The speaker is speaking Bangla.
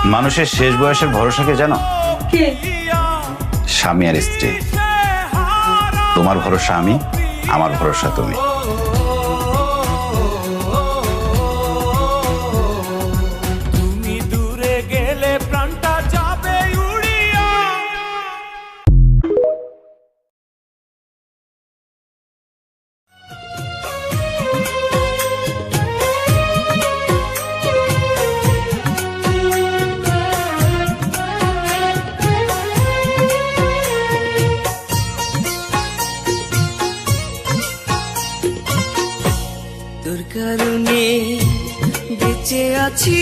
মানুষের শেষ বয়সের ভরসাকে জানো? কে? স্বামী আর স্ত্রী। তোমার ভরসা আমি, আমার ভরসা তুমি। তুমি দূরে গেলে প্রাণটা যাবে উড়িয়া। তোর কারণে বেঁচে আছি